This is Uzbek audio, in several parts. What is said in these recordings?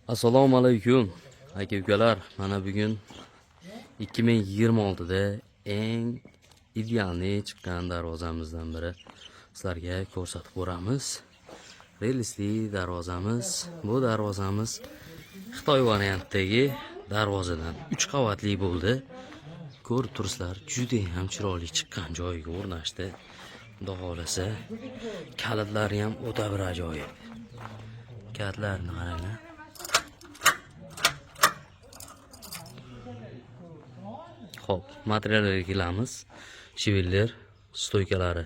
Assalomu alaykum aka-ukalar. Mana bugun 2026 da eng idealniy chiqqan darvozamizdan biri sizlarga ko'rsatib boramiz. Realisli darvozamiz. Bu darvozamiz Xitoy variantidagi darvozadan 3 qavatli bo'ldi. Ko'rib turibsizlar, juda ham chiroyli chiqqan joyiga o'rnashdi. Xudo xolasa, kalitlari ham o'ta bir ajoyib. Kalitlarni qaranglar. Xo'p, materiallarga kelamiz. Shiveller, stoykalari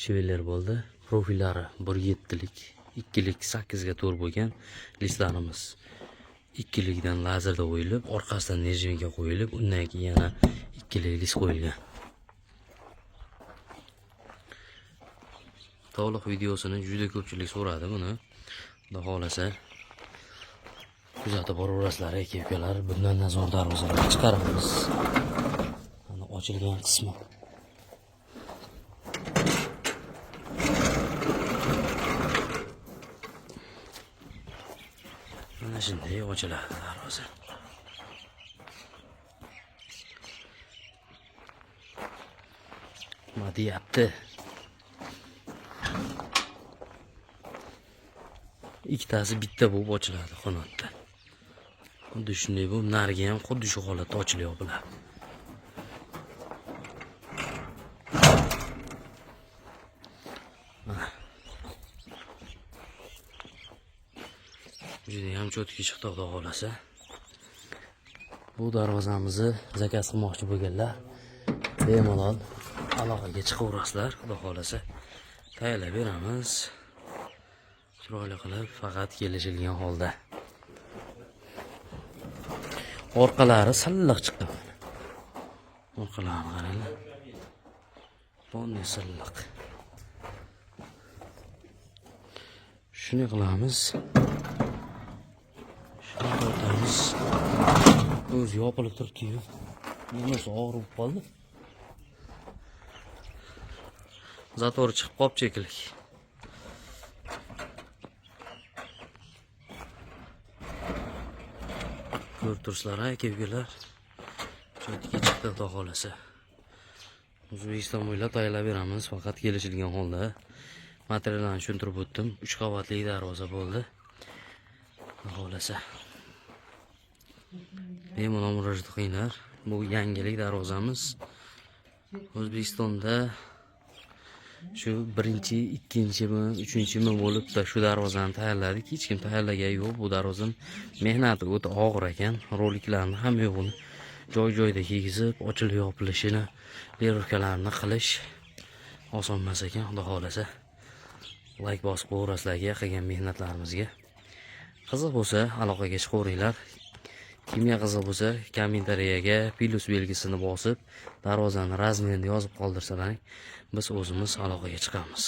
shiveller bo'ldi. Profillari 1.7lik, 2lik 8 ga to'g'ri bo'lgan. Listlarimiz 2likdan lazerda qo'yilib, orqasidan nerjinga qo'yilib, undan keyin yana 2lik list qo'yilgan. To'liq videosini juda ko'pchilik so'radi buni. Xudo xolasa kuzatib boraverasizlar aka-ukalar. Bundan zo'r darvozalar chiqaramiz. Mana ochilgan qismi. Mana shunday ochiladi darvoza. Nima deyapti? Ikkitasi bitta bo'lib ochiladi qanotda. Xuddi shunday bu, nariga ham xuddi shu holatda ochilib bo'ladi. Juda ham cho'tki chiqdi xudo xolasa. Bu darvozamizni zakaz qilmoqchi bo'lganlar bemalol aloqaga chiqaverasizlar. Xudo xolasa tayyorlab beramiz. Chiroyli qilib, faqat kelishilgan holda. Orqalari silliq chiqqan. Orqalarini qaranglar. Bunday silliq. Shuni qilamiz. Shuni tortamiz. O'zi yopilib turibdi-yu. Nimasi og'rib qoldi? Zator chiqib qolib cheklik. Ko'rib turibsizlar aka-ukalar. Cho'tki chiqdi xudo xolasa. O'zbekiston bo'ylab tayyorlab beramiz, faqat kelishilgan holda. Materiallarni tushuntirib o'tdim. 3 qavatli darvoza bo'ldi. Xudo xolasa. Bemalol murojaat qilinglar. Bu yangilik darvozamiz. O'zbekistonda shu 1-chi, 2-chimi, 3-chimi bo'lib shu darvozani tayyorladik. Hech kim tayyorlagan yo'q. Bu darvozam mehnati o'ta og'ir ekan. Roliklarni ham yo'g'ini joy-joyda kiygizib, ochilib yopilishini, lerovkalarini qilish oson emas ekan. Xudo xolasa like bosib qo'yasizlarga qilgan mehnatlarimizga. Qiziq bo'lsa, aloqaga chiqaveringlar. Kimga qiziq bo'lsa, kommentariyaga plus belgisini bosib, darvozani razmerini yozib qoldirsalaring, biz o'zimiz aloqaga chiqamiz.